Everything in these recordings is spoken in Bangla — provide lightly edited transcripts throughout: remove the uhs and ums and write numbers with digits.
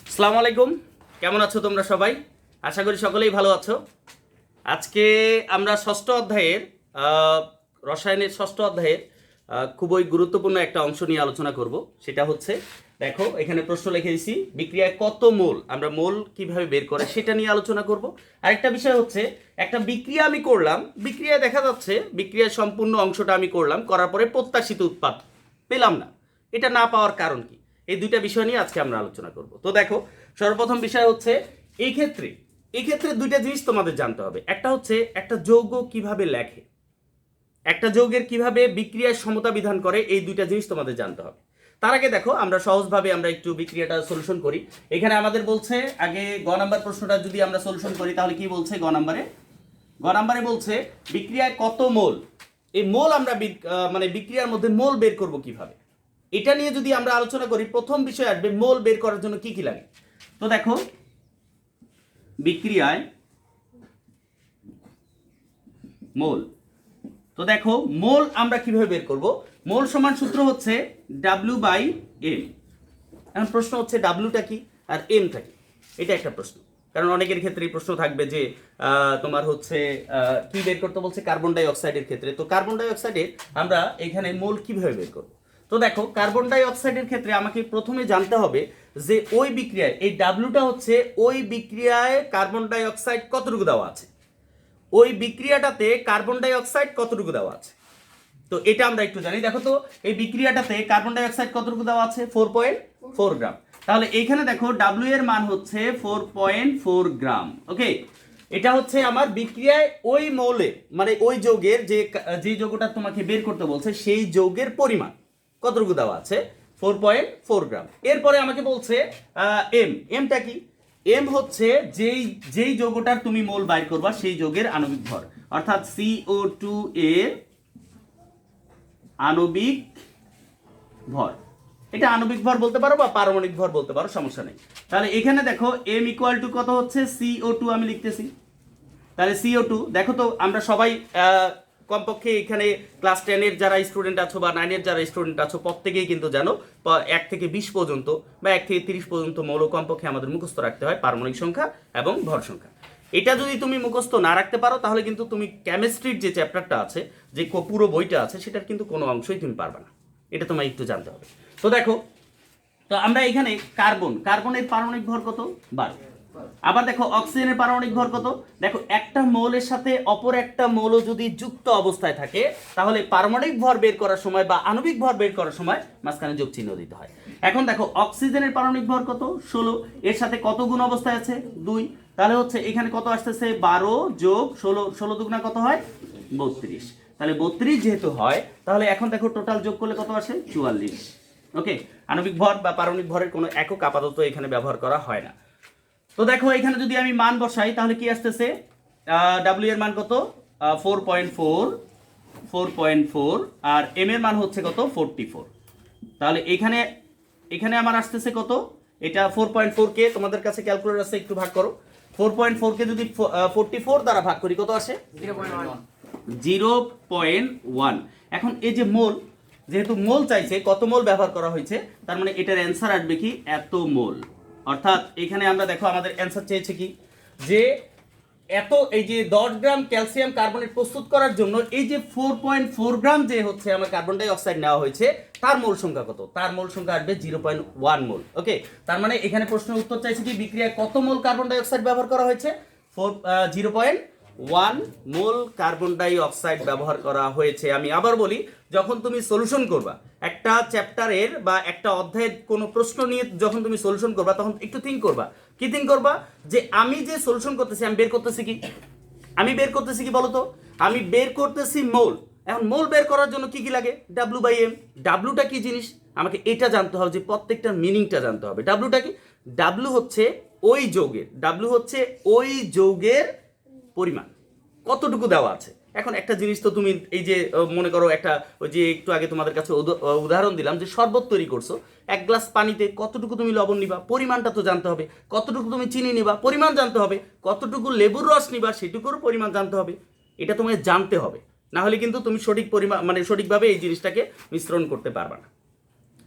আসসালামু আলাইকুম, কেমন আছো তোমরা সবাই? আশা করি সকলেই ভালো আছো। আজকে আমরা ষষ্ঠ অধ্যায়ের রসায়নের ষষ্ঠ অধ্যায়ের খুবই গুরুত্বপূর্ণ একটা অংশ নিয়ে আলোচনা করব। সেটা হচ্ছে, দেখো এখানে প্রশ্ন লিখে দিয়েছি, বিক্রিয়ায় কত মোল, আমরা মোল কিভাবে বের করে সেটা নিয়ে আলোচনা করব। আরেকটা বিষয় হচ্ছে, একটা বিক্রিয়া আমি করলাম, বিক্রিয়ায় দেখা যাচ্ছে বিক্রিয়ার সম্পূর্ণ অংশটা আমি করলাম, করার পরে প্রত্যাশিত উৎপাদ পেলাম না। এটা না পাওয়ার কারণ কি, এই দুইটা বিষয় নিয়ে আজকে আমরা আলোচনা করব। তো দেখো, সর্বপ্রথম বিষয় হচ্ছে, এই ক্ষেত্রে দুইটা জিনিস তোমাদের জানতে হবে। একটা হচ্ছে একটা যৌগ কিভাবে লেখে, একটা যৌগের কিভাবে বিক্রিয়ার সমতা বিধান করে, এই দুইটা জিনিস তোমাদের জানতে হবে। তার আগে দেখো, আমরা সহজভাবে আমরা একটু বিক্রিয়াটা সলিউশন করি। এখানে আমাদের বলছে, আগে গ নাম্বার প্রশ্নটা যদি আমরা সলিউশন করি তাহলে কি বলছে, গ নাম্বারে বলছে বিক্রিয়ায় কত মোল। এই মোল আমরা বিক্রিয়ার মধ্যে মোল বের করব কিভাবে, এটা নিয়ে যদি আমরা আলোচনা করি, প্রথম বিষয় আসবে মোল বের করার জন্য কি কি লাগে। তো দেখো, বিক্রিয়ায় মোল, তো দেখো মোল আমরা কিভাবে বের করব। মোল সমান সূত্র হচ্ছে W/M। এখন প্রশ্ন হচ্ছে ডাব্লুটা কি আর এমটা কি, এটা একটা প্রশ্ন। কারণ অনেকের ক্ষেত্রে এই প্রশ্ন থাকবে যে তোমার হচ্ছে কি বের করতে বলছে, কার্বন ডাই অক্সাইডের ক্ষেত্রে। তো কার্বন ডাই অক্সাইডের আমরা এখানে মোল কিভাবে বের করব। তো দেখো, কার্বন ডাই অক্সাইডের ক্ষেত্রে আমাকে প্রথমে জানতে হবে যে ওই বিক্রিয়ায় এই ডাব্লুটা হচ্ছে ওই বিক্রিয়ায় কার্বন ডাই অক্সাইড কতটুকু দেওয়া আছে, ওই বিক্রিয়াটাতে কার্বন ডাই অক্সাইড কতটুকু দেওয়া আছে। তো এটা আমরা একটু জানি। দেখো তো, এই বিক্রিয়াটাতে কার্বন ডাই অক্সাইড কতটুকু দেওয়া আছে, 4.4 গ্রাম। তাহলে এইখানে দেখো ডাব্লিউ এর মান হচ্ছে 4.4 গ্রাম। ওকে, এটা হচ্ছে আমার বিক্রিয়ায় ওই মৌলে, মানে ওই যৌগের যে যৌগটা তোমাকে বের করতে বলছে সেই যৌগের পরিমাণ কতটুকু দেওয়া আছে, 4.4 গ্রাম। এরপরে আমাকে বলছে এমটা কি, এম হচ্ছে যেই যৌগটার তুমি মোল বাইর করবা সেই যৌগের আণবিক ভর, অর্থাৎ CO2 এর আণবিক ভর। এটা আণবিক ভর বলতে পারো বা পারমাণবিক ভর বলতে পারো, সমস্যা নেই। তাহলে এখানে দেখো এম ইকুয়াল টু কত হচ্ছে, CO2 আমি লিখতেছি। তাহলে CO2, দেখো তো আমরা সবাই কমপক্ষে এখানে ক্লাস 10-এর যারা স্টুডেন্ট আছো বা 9-এর যারা স্টুডেন্ট আছো প্রত্যেকেই কিন্তু জানো 1 থেকে 20 পর্যন্ত বা 1 থেকে 30 পর্যন্ত মৌল কমপক্ষে আমাদের মুখস্থ রাখতে হয়, পারমাণবিক সংখ্যা এবং ভর সংখ্যা। এটা যদি তুমি মুখস্থ না রাখতে পারো তাহলে কিন্তু তুমি কেমিস্ট্রির যে চ্যাপ্টারটা আছে, যে পুরো বইটা আছে, সেটার কিন্তু কোনো অংশই তুমি পারবে না। এটা তোমায় একটু জানতে হবে। তো দেখো, তো আমরা এখানে কার্বনের পারমাণবিক ভর কত, 12। আবার দেখো অক্সিজেনের পারমাণবিক ভর কত। দেখো, একটা মৌলের সাথে অপর একটা মৌল যদি যুক্ত অবস্থায় থাকে তাহলে পারমাণবিক ভর বের করার সময় বা আণবিক ভর বের করার সময় মাঝখানে যোগ চিহ্ন দিতে হয়। এখন দেখো অক্সিজেনের পারমাণবিক ভর কত, 16। এর সাথে কত গুণ অবস্থায় আছে, 2। তাহলে হচ্ছে এখানে কত আসতেছে, 12 যোগ 16, 16 দুগুণা কত হয়, 32। তাহলে 32 যেহেতু হয়, তাহলে এখন দেখো টোটাল যোগ করলে কত আসে, 44। ওকে, আণবিক ভর বা পারমাণবিক ভরের কোনো একক আপাতত এখানে ব্যবহার করা হয় না। তো দেখো, এখানে যদি আমি মান বসাই তাহলে কি আসতেছে, ডাব্লিউ এর মান কত, 4.4, আর এম এর মান হচ্ছে কত, 44। তাহলে এখানে আমার আসতেছে কত, এটা 4.4 কে তোমাদের কাছে ক্যালকুলেটর আছে, একটু ভাগ করো। 4.4 কে যদি 44 দ্বারা ভাগ করি কত আসে, 0.1। এখন এই যে মোল, যেহেতু মোল চাইছে, কত মোল ব্যবহার করা হয়েছে, তার মানে এটার অ্যান্সার আসবে কি, এত মোল। অর্থাৎ এখানে আমরা দেখো আমাদের অ্যান্সার চেয়েছে কি, যে এত, এই যে 10 গ্রাম ক্যালসিয়াম কার্বনেট প্রস্তুত করার জন্য এই যে 4.4 গ্রাম যে হচ্ছে আমার কার্বন ডাই অক্সাইড নেওয়া হয়েছে, তার মোল সংখ্যা কত, তার মোল সংখ্যা আসবে 0.1 মোল। ওকে, তার মানে এখানে প্রশ্নের উত্তর চাইছে কি, বিক্রিয়ায় কত মোল কার্বন ডাই অক্সাইড ব্যবহার করা হয়েছে, 0.1 মোল কার্বন ডাই অক্সাইড ব্যবহার করা হয়েছে। আমি আবার বলি, যখন তুমি সলিউশন করবা একটা চ্যাপ্টারের বা একটা অধ্যায়ের কোনো প্রশ্ন নিয়ে যখন তুমি সলিউশন করবা, তখন একটু থিঙ্ক করবা, কি থিঙ্ক করবা, যে আমি যে সলিউশন করতেছি আমি বের করতেছি কি বলো তো, আমি বের করতেছি মোল। এখন মোল বের করার জন্য কি কি লাগে, W/M। ডাব্লুটা কি জিনিস, আমাকে এটা জানতে হবে, যে প্রত্যেকটার মিনিংটা জানতে হবে। ডাব্লুটা কি, ডাব্লু হচ্ছে ওই যৌগের পরিমাণ কতটুকু দেওয়া আছে। এখন একটা জিনিস তো তুমি এই যে মনে করো, একটা ওই যে একটু আগে তোমাদের কাছে উদাহরণ দিলাম, যে শরবত তৈরি করছো, 1 গ্লাস পানিতে কতটুকু তুমি লবণ নিবা, পরিমাণটা তো জানতে হবে। কতটুকু তুমি চিনি নিবা, পরিমাণ জানতে হবে। কতটুকু লেবুর রস নিবা, সেটুকুর পরিমাণ জানতে হবে। এটা তোমাকে জানতে হবে, না হলে কিন্তু তুমি সঠিক পরিমাণ, মানে সঠিকভাবে এই জিনিসটাকে মিশ্রণ করতে পারবে না।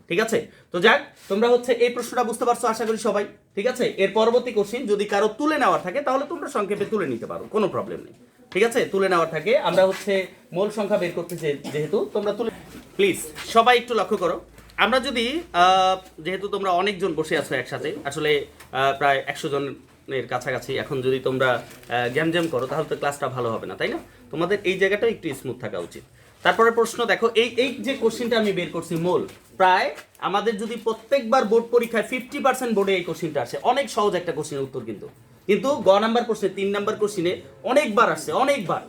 ঠিক আছে? তো যাক, তোমরা হচ্ছে এই প্রশ্নটা বুঝতে পারছো আশা করি সবাই। ঠিক আছে, এর পরবর্তী কোশ্চিন যদি কারো তুলে নেওয়ার থাকে তাহলে তোমরা সংক্ষেপে তুলে নিতে পারো, কোনো প্রবলেম নেই। ঠিক আছে, তুলে নেওয়ার থাকে, আমরা হচ্ছে মোল সংখ্যা বের করতে যেহেতু তোমরা তুলে, প্লিজ সবাই একটু লক্ষ্য করো। আমরা যদি যেহেতু তোমরা অনেকজন বসে আছো একসাথে, আসলে প্রায় 100 জনের কাছাকাছি, এখন যদি তোমরা গ্যামজ্যাম করো তাহলে তো ক্লাসটা ভালো হবে না, তাই না? তোমাদের এই জায়গাটাও একটু স্মুথ থাকা উচিত। তারপরে প্রশ্ন দেখো, এই যে কোশ্চিনটা আমি বের করছি মোল, প্রায় আমাদের যদি প্রত্যেকবার বোর্ড পরীক্ষায় 50% বোর্ডে এই কোশ্চিনটা আসে, অনেক সহজ একটা কোশ্চিনের উত্তর, কিন্তু গ নাম্বার প্রশ্নে 3 নাম্বার কোশ্চিনে অনেকবার আসছে, অনেকবার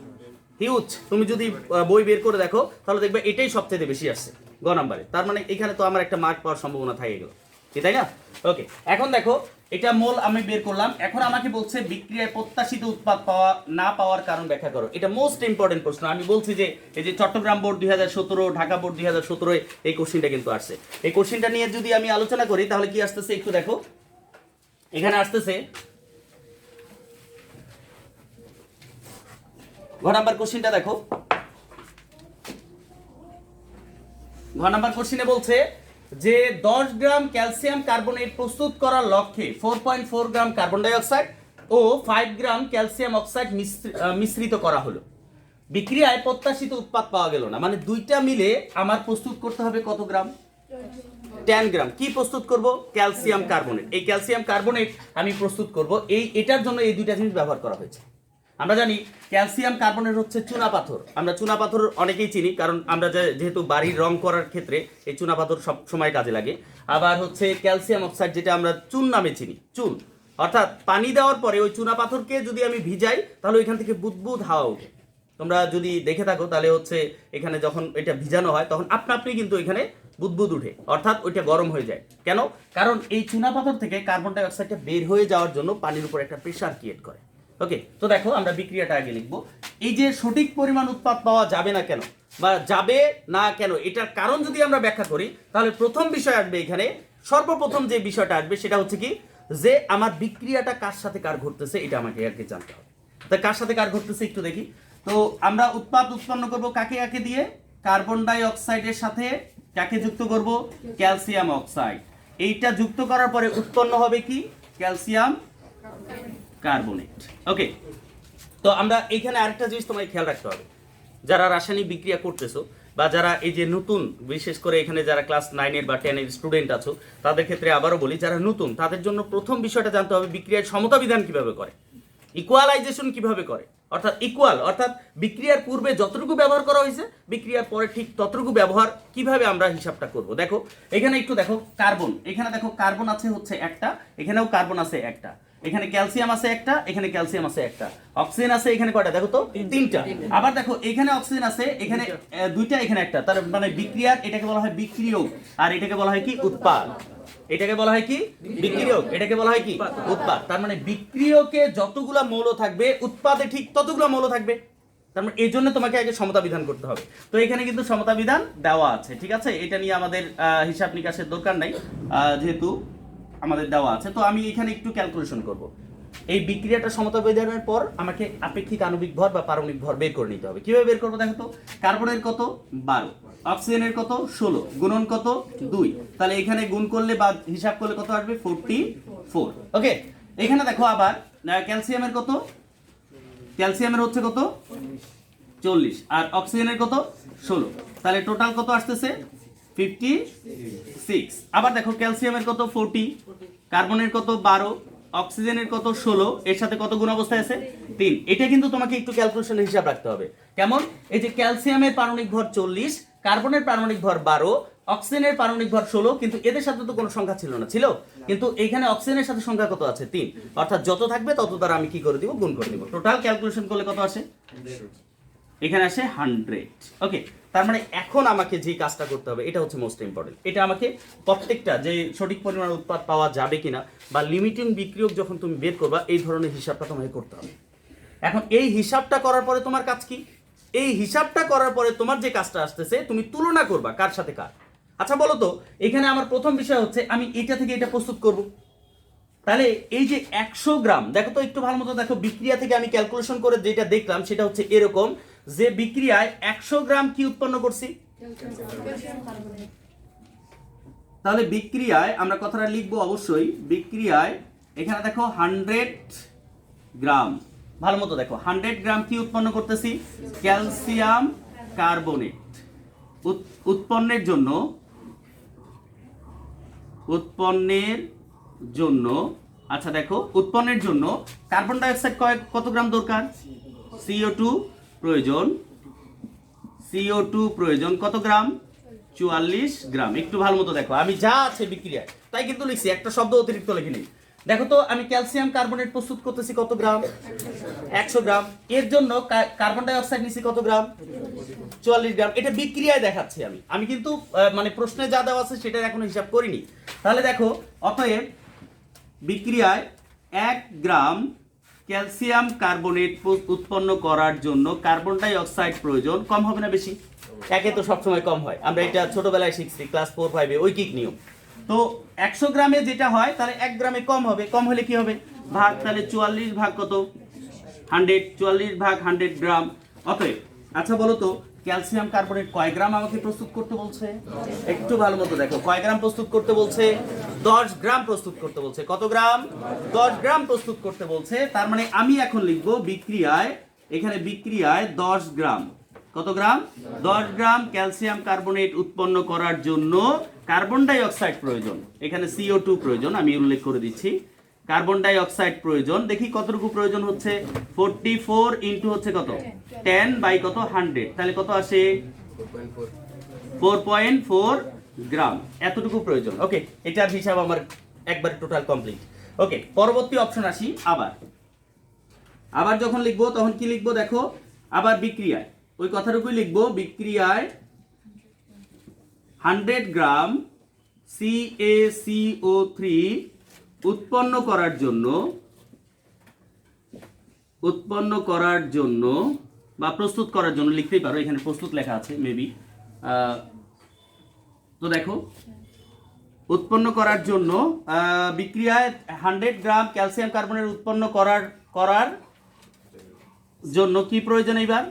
হিউজ। তুমি যদি বই বের করে দেখো তাহলে দেখবে এটাই সবচেয়ে বেশি আসছে গ নাম্বারে। তার মানে এখানে তো আমার একটা মার্ক পাওয়ার সম্ভাবনা থাকে গেল, তাই না? ওকে, এখন দেখো এটা মোল আমি বের করলাম। এখন আমাকে বলছে বিক্রিয়ায় প্রত্যাশিত উৎপাদ পাওয়া না পাওয়ার কারণ ব্যাখ্যা করো। এটা মোস্ট ইম্পর্টেন্ট প্রশ্ন। আমি বলছি যে এই যে চট্টগ্রাম বোর্ড 2017, ঢাকা বোর্ড 2017 এই কোশ্চিনটা কিন্তু আসছে। এই কোশ্চিনটা নিয়ে যদি আমি আলোচনা করি তাহলে কি আসতেছে একটু দেখো। এখানে আসতেছে ঘ নাম্বার কোশ্চিনটা দেখো। ঘ নাম্বার কোশ্চিনে বলছে যে 10 গ্রাম ক্যালসিয়াম কার্বনেট প্রস্তুত করার লক্ষ্যে 4.4 গ্রাম কার্বন ডাই অক্সাইড ও 5 গ্রাম ক্যালসিয়াম অক্সাইড মিশ্রিত করা হলো। বিক্রিয়ায় প্রত্যাশিত উৎপাদ পাওয়া গেল না, মানে দুইটা মিলে আমার প্রস্তুত করতে হবে কত গ্রাম? 10 গ্রাম। কি প্রস্তুত করব? Calcium carbonate. এই ক্যালসিয়াম কার্বনেট আমি প্রস্তুত করব, এটার জন্য এই দুইটা জিনিস ব্যবহার করা হয়েছে। আমরা জানি ক্যালসিয়াম কার্বনেট হচ্ছে চুনা পাথর। আমরা চুনা পাথর অনেকেই চিনি, কারণ আমরা যেহেতু বাড়ির রং করার ক্ষেত্রে এই চুনা পাথর সব সময় কাজে লাগে। আবার হচ্ছে ক্যালসিয়াম অক্সাইড, যেটা আমরা চুন নামে চিনি, চুন, অর্থাৎ পানি দেওয়ার পরে ওই চুনা পাথরকে যদি আমি ভিজাই তাহলে ওইখান থেকে বুদবুদ হাওয়া ওঠে। তোমরা যদি দেখে থাকো তাহলে হচ্ছে এখানে যখন এটা ভিজানো হয় তখন আপনি কিন্তু এখানে বুদবুদ উঠে, অর্থাৎ ওইটা গরম হয়ে যায়। কেন? কারণ এই চুনা পাথর থেকে কার্বন ডাই অক্সাইডটা বের হয়ে যাওয়ার জন্য পানির উপর একটা প্রেসার ক্রিয়েট করে। ওকে, তো দেখো আমরা বিক্রিয়াটা আগে লিখবো। এই যে সঠিক পরিমাণ উৎপাদ পাওয়া যাবে না কেন বা যাবে না কেন, এটার কারণ যদি আমরা ব্যাখ্যা করি তাহলে প্রথম বিষয় আসবে এখানে, সর্বপ্রথম যে বিষয়টা আসবে সেটা হচ্ছে কি, যে আমার বিক্রিয়াটা কার সাথে কার ঘটতেছে এটা আমাকে আগে জানতে হবে। তা কার সাথে কার ঘটতেছে একটু দেখি। তো আমরা উৎপাদ উৎপন্ন করব কাকে কাকে দিয়ে? কার্বন ডাই অক্সাইডের সাথে কাকে যুক্ত করব? Calcium oxide. এইটা যুক্ত করার পরে উৎপন্ন হবে কি? Calcium carbonate. ওকে, তো আমরা এখানে আরেকটা জিনিস তোমায় খেয়াল রাখতে হবে, যারা রাসায়নিক বিক্রিয়া করতেছো বা যারা এই যে নতুন, বিশেষ করে এখানে যারা ক্লাস 9-এর বা 10-এর স্টুডেন্ট আছো তাদের ক্ষেত্রে আবারও বলি, যারা নতুন তাদের জন্য প্রথম বিষয়টা জানতে হবে বিক্রিয়ার সমতা বিধান কিভাবে করে, ইকুয়ালাইজেশন কিভাবে করে। অর্থাৎ ইকুয়াল, অর্থাৎ বিক্রিয়ার পূর্বে যতটুকু ব্যবহার করা হয়েছে বিক্রিয়ার পরে ঠিক ততটুকু ব্যবহার কিভাবে আমরা হিসাবটা করব। দেখো এখানে একটু দেখো, কার্বন, এখানে দেখো কার্বন আছে হচ্ছে একটা, এখানেও কার্বন আছে একটা, এখানে ক্যালসিয়াম আছে একটা, এখানে ক্যালসিয়াম আছে একটা, অক্সিজেন আছে এখানে কয়টা দেখো তো? 3টা। আবার দেখো এখানে অক্সিজেন আছে, এখানে 2টা, এখানে একটা। তার মানে বিক্রিয়ার এটাকে বলা হয় বিক্রিয়ক, আর এটাকে বলা হয় কি? উৎপাদ। এটাকে বলা হয় কি? বিক্রিয়ক। এটাকে বলা হয় কি? উৎপাদ। তার মানে বিক্রিয়কে যতগুলা মৌল থাকবে উৎপাদে ঠিক ততগুলা মৌল থাকবে। তার মানে এই জন্য তোমাকে আগে সমতা বিধান করতে হবে। তো এখানে কিন্তু সমতা বিধান দেওয়া আছে, ঠিক আছে? এটা নিয়ে আমাদের হিসাব নিকাশের দরকার নাই, যেহেতু আমাদের দেওয়া আছে। তো আমি এখানে একটু ক্যালকুলেশন করব। এই বিক্রিয়াটা সমতা বিধানের পর আমাকে আপেক্ষিক আণবিক ভর বা পারমাণবিক ভর বের করে নিতে হবে। কিভাবে বের করবো দেখো তো? কার্বনের কত? 12, অক্সিজেনের কত? 16, গুণন কত? 2। তাহলে এখানে গুণ করলে বা হিসাব করলে কত আসবে? 44। ওকে, এখানে দেখো আবার ক্যালসিয়ামের কত? ক্যালসিয়ামের হচ্ছে কত? 40, আর অক্সিজেনের কত? 16। তাহলে টোটাল কত আসতেছে? 56। আবার দেখো ক্যালসিয়ামের কত? 40, কার্বনের কত? 12, অক্সিজেনের কত? 16, এর সাথে কত গুণ অবস্থায় আছে? 3। এটা কিন্তু তোমাকে একটু ক্যালকুলেশনের হিসাব রাখতে হবে। কেমন? এই যে ক্যালসিয়ামের পারমাণবিক ভর 40, কার্বনের পারমাণবিক ভর 12, অক্সিজেনের পারমাণবিক ভর 16, কিন্তু এদের সাথে তো কোনো সংখ্যা ছিল না, ছিল? কিন্তু এখানে অক্সিজেনের সাথে সংখ্যা কত আছে? 3। অর্থাৎ যত থাকবে তত দ্বারা আমি কি করে দিব? গুণ করে দিব। টোটাল ক্যালকুলেশন করলে কত আসে? এখানে আসে 100। ওকে, তার মানে এখন আমাকে যে কাজটা করতে হবে এটা হচ্ছে মোস্ট ইম্পর্টেন্ট। এটা আমাকে প্রত্যেকটা যে সঠিক পরিমাণ উৎপাদ পাওয়া যাবে কিনা বা লিমিটিং বিক্রিয়ক যখন তুমি বের করবা এই ধরনের হিসাবটা তোমাকে করতে হবে। এখন এই হিসাবটা করার পরে তোমার কাজ কি? এই হিসাবটা করার পরে তোমার যে কাজটা আসতেছে তুমি তুলনা করবা কার সাথে কার। আচ্ছা বলো তো, এখানে আমার প্রথম বিষয় হচ্ছে আমি এটা থেকে এটা প্রস্তুত করব। তাহলে এই যে 100 গ্রাম, দেখো তো একটু ভালো মতো দেখো, বিক্রিয়া থেকে আমি ক্যালকুলেশন করে যেটা দেখলাম সেটা হচ্ছে এরকম, যে বিক্রিয়ায় 100 গ্রাম কি উৎপন্ন করছি? তাহলে বিক্রিয়ায় আমরা কথাটা লিখবো অবশ্যই। বিক্রিয়ায় এখানে দেখো 100 গ্রাম, ভালো মতো দেখো 100 গ্রাম কি উৎপন্ন করতেছি? Calcium carbonate. উৎপন্নের জন্য আচ্ছা দেখো, উৎপন্নের জন্য কার্বন ডাই অক্সাইড কত গ্রাম দরকার? CO2 প্রয়োজন কত গ্রাম? 44 গ্রাম। একটু ভালো মতো দেখো, আমি যা আছে বিক্রিয়ায় তাই কিন্তু লিখছি, একটা শব্দ অতিরিক্ত লিখিনি। দেখো তো আমি ক্যালসিয়াম কার্বনেট প্রস্তুত করতেছি কত গ্রাম? 100 গ্রাম। এর জন্য কার্বন ডাই অক্সাইড নিছি কত গ্রাম? 44 গ্রাম। এটা বিক্রিয়ায় দেখাচ্ছি আমি কিন্তু মানে প্রশ্নে যা দেওয়া আছে সেটার এখনো হিসাব করিনি। তাহলে দেখো, অতএব বিক্রিয়ায় 1 গ্রাম ক্যালসিয়াম কার্বনেট উৎপন্ন করার জন্য কার্বন ডাই অক্সাইড প্রয়োজন। কম হবে না বেশি? একে তো সবসময় কম হয়, আমরা এটা ছোটবেলায় শিখছি ক্লাস 4-5-এ ঐকিক নিয়ম। তো 100 গ্রামে যেটা হয় তাহলে 1 গ্রামে কম হবে। কম হলে কি হবে? ভাগ, তাহলে 44 ভাগ কত? 100। 44 ভাগ 100 গ্রাম। অতএব আচ্ছা বলো তো, ক্যালসিয়াম কার্বনেট কয় গ্রাম আমাকে প্রস্তুত করতে বলছে? একটু ভালো মতো দেখো, কয় গ্রাম প্রস্তুত করতে বলছে? 10 গ্রাম প্রস্তুত করতে বলছে। কত গ্রাম? 10 গ্রাম প্রস্তুত করতে বলছে। তার মানে আমি এখন লিখবো বিক্রিয়ায়, এখানে বিক্রিয়ায় 10 গ্রাম। কত গ্রাম? 10 গ্রাম ক্যালসিয়াম কার্বনেট উৎপন্ন করার জন্য কার্বন ডাই অক্সাইড প্রয়োজন। এখানে CO2 প্রয়োজন, আমি উল্লেখ করে দিচ্ছি। কার্বন ডাই অক্সাইড প্রয়োজন, দেখি কতটুকু প্রয়োজন হচ্ছে? 44 ইন্টু হচ্ছে কত? 10 বাই কত? 100। তাহলে কত আসে? 4.4 গ্রাম। এতটুকু প্রয়োজন। ওকে, এটার হিসাব আমার একবারে টোটাল কমপ্লিট। ওকে, পরবর্তী অপশন আসি। আবার যখন লিখবো তখন কি লিখবো দেখো, আবার বিক্রিয়ায় ওই কথাটুকুই লিখবো। বিক্রিয়ায় 100 গ্রাম CaCO3 উৎপন্ন করার জন্য বা প্রস্তুত করার জন্য লিখতেই পারো, এখানে প্রস্তুত লেখা আছে মেবি। তো দেখো, উৎপন্ন করার জন্য বিক্রিয়ায় 100 গ্রাম ক্যালসিয়াম কার্বনেট উৎপন্ন করার জন্য কি প্রয়োজন? এইবার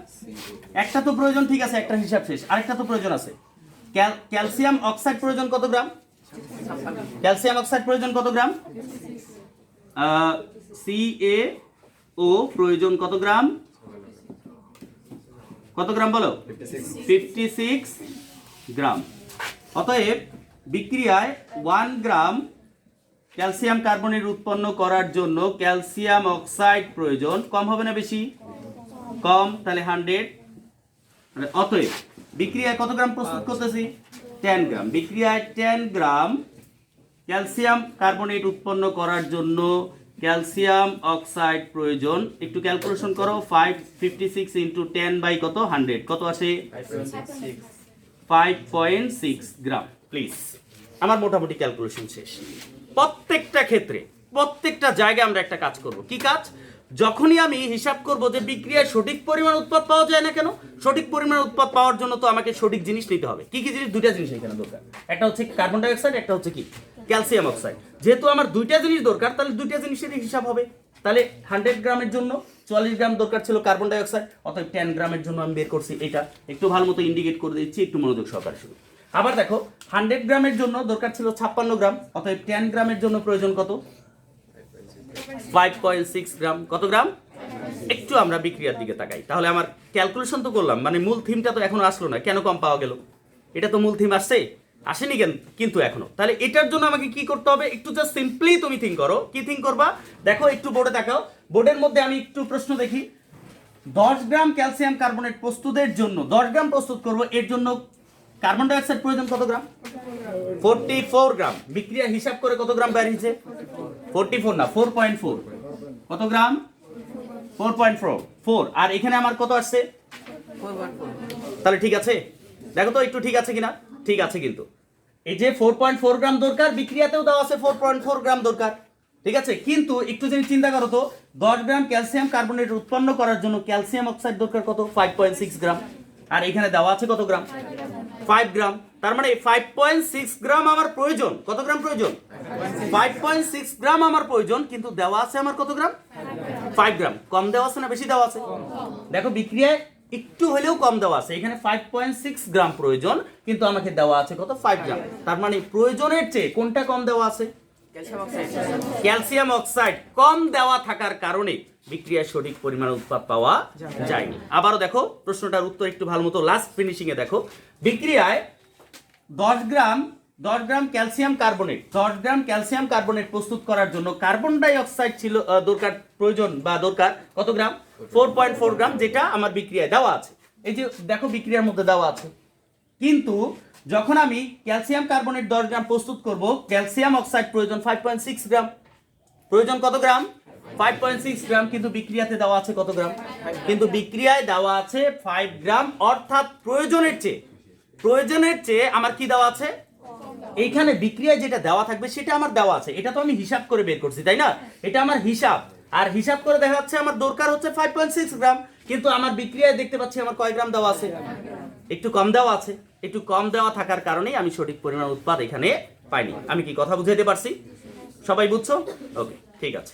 একটা তো প্রয়োজন, ঠিক আছে, একটা হিসাব শেষ। আরেকটা তো প্রয়োজন আছে, ক্যালসিয়াম অক্সাইড প্রয়োজন কত গ্রাম? ক্যালসিয়াম অক্সাইড প্রয়োজন কত গ্রাম? CaO প্রয়োজন কত গ্রাম? কত গ্রাম বলো? 56 গ্রাম। অতএব বিক্রিয়ায় 1 গ্রাম ক্যালসিয়াম কার্বনেট উৎপন্ন করার জন্য ক্যালসিয়াম অক্সাইড প্রয়োজন। কম হবে না বেশি? কম। তাহলে 100। অতএব বিক্রিয়ায় কত গ্রাম প্রস্তুত করতেছি? 10 গ্রাম। বিক্রিয়ায় 10 গ্রাম ক্যালসিয়াম কার্বনেট উৎপন্ন করার জন্য ক্যালসিয়াম অক্সাইড প্রয়োজন। একটু ক্যালকুলেশন করো, 56 ইন্টু 10 বাই কত? 100। কত আসে? 5.6 গ্রাম। প্লিজ, আমার মোটামুটি ক্যালকুলেশন শেষ। প্রত্যেকটা ক্ষেত্রে, প্রত্যেকটা জায়গায় আমরা একটা কাজ করব। কি কাজ? যখনই আমি হিসাব করব যে বিক্রিয়ায় সঠিক পরিমাণ উৎপাদ পাওয়া যায় না কেন, সঠিক পরিমাণ উৎপাদ পাওয়ার জন্য তো আমাকে সঠিক জিনিস নিতে হবে। কি কি জিনিস? দুইটা জিনিস এখানে দরকার। একটা হচ্ছে কার্বন ডাই অক্সাইড, একটা হচ্ছে কি? Calcium oxide. যেহেতু আমার দুইটা জিনিস দরকার, তাহলে দুইটা জিনিসেরই হিসাব হবে। তাহলে 100 গ্রামের জন্য 44 গ্রাম দরকার ছিল কার্বন ডাই অক্সাইড, অর্থাৎ 10 গ্রামের জন্য আমি বের করছি এটা। একটু ভালো মতো ইন্ডিকেট করে দিচ্ছি, একটু মনোযোগ সহকারে শুনুন। আবার দেখো, 100 গ্রামের জন্য দরকার ছিল 56 গ্রাম, অর্থাৎ 10 গ্রামের জন্য প্রয়োজন কত? 5.6 গ্রাম। কত গ্রাম? একটু আমরা বিক্রিয়ার দিকে তাকাই। তাহলে আমার ক্যালকুলেশন তো করলাম, মানে মূল থিমটা তো এখনো আসলো না। কেন কম পাওয়া গেল? এটা তো মূল থিম আসছে, আসেনি কেন কিন্তু এখনো? তাহলে এটার জন্য আমাকে কি করতে হবে? একটু জাস্ট সিম্পলি তুমি থিঙ্ক করো। কি থিঙ্ক করবা? দেখো একটু বোর্ডে তাকাও। বোর্ডের মধ্যে আমি একটু প্রশ্ন দেখি। 10 গ্রাম ক্যালসিয়াম কার্বনেট প্রস্তুতের জন্য, 10 গ্রাম প্রস্তুত করব, এর জন্য কার্বন ডাই অক্সাইড প্রয়োজন কত গ্রাম? 44 গ্রাম। বিক্রিয়া হিসাব করে কত গ্রাম বের হয়েছে? 44 না, 4.4। কত গ্রাম? 4.4। আর এখানে আমার কত আসছে? 4.4। তাহলে ঠিক আছে? দেখো তো একটু ঠিক আছে কিনা? ঠিক আছে। কিন্তু এই যে 4.4 গ্রাম দরকার, বিক্রিয়াতেও দেওয়া আছে 4.4 গ্রাম দরকার, ঠিক আছে। কিন্তু একটু যদি চিন্তা করো তো, 10 গ্রাম ক্যালসিয়াম কার্বনেট উৎপন্ন করার জন্য ক্যালসিয়াম অক্সাইড দরকার কত? 5.6 গ্রাম। আর এখানে দেওয়া আছে কত গ্রাম? 5 গ্রাম। তার মানে 5.6 গ্রাম আমার প্রয়োজন। কত গ্রাম প্রয়োজন? 5.6 গ্রাম আমার প্রয়োজন, কিন্তু দেওয়া আছে আমার কত গ্রাম? 5 গ্রাম। কম দেওয়া আছে না বেশি দেওয়া আছে? দেখো বিক্রিয়ায় একটু হলেও কম দেওয়া আছে, এখানে 5.6 গ্রাম প্রয়োজন, কিন্তু আমাকে দেওয়া আছে কত 5 গ্রাম। তার মানে প্রয়োজনের চেয়ে কোনটা কম দেওয়া আছে? ক্যালসিয়াম অক্সাইড কম দেওয়া থাকার কারণে বিক্রিয়ায় সঠিক পরিমাণ উৎপাদ পাওয়া যায়নি। আবারও দেখো প্রশ্নটার উত্তর একটু ভালো মতো লাস্ট ফিনিশিং এ দেখো, বিক্রিয়ায় 10 গ্রাম ক্যালসিয়াম কার্বনেট 10 গ্রাম ক্যালসিয়াম কার্বনেট প্রস্তুত করার জন্য কার্বন ডাই অক্সাইড ছিল দরকার, প্রয়োজন বা দরকার কত গ্রাম? 4.4 গ্রাম, যেটা আমার বিক্রিয়ায় দেওয়া আছে। এই যে দেখো বিক্রিয়ার মধ্যে দেওয়া আছে, কিন্তু যখন আমি ক্যালসিয়াম কার্বনেট 10 গ্রাম প্রস্তুত করব, ক্যালসিয়াম অক্সাইড প্রয়োজন 5.6 গ্রাম। প্রয়োজন কত গ্রাম? 5.6 গ্রাম, কিন্তু বিক্রিয়াতে দেওয়া আছে কত গ্রাম? কিন্তু বিক্রিয়ায় দেওয়া আছে 5 গ্রাম, অর্থাৎ প্রয়োজনের চেয়ে আমার কি দেওয়া আছে? এইখানে বিক্রিয়ায় যেটা দেওয়া থাকবে সেটা আমার দেওয়া আছে, এটা তো আমি হিসাব করে বের করছি, তাই না? এটা আমার হিসাব, আর হিসাব করে দেখা যাচ্ছে আমার দরকার হচ্ছে 5.6 গ্রাম, কিন্তু আমার বিক্রিয়ায় দেখতে পাচ্ছি আমার কয় গ্রাম দেওয়া আছে? একটু কম দেওয়া আছে। একটু কম দেওয়া থাকার কারণেই আমি সঠিক পরিমাণ উৎপাদ এখানে পাইনি। আমি কি কথা বুঝাইতে পারছি? সবাই বুঝছো? ওকে, ঠিক আছে।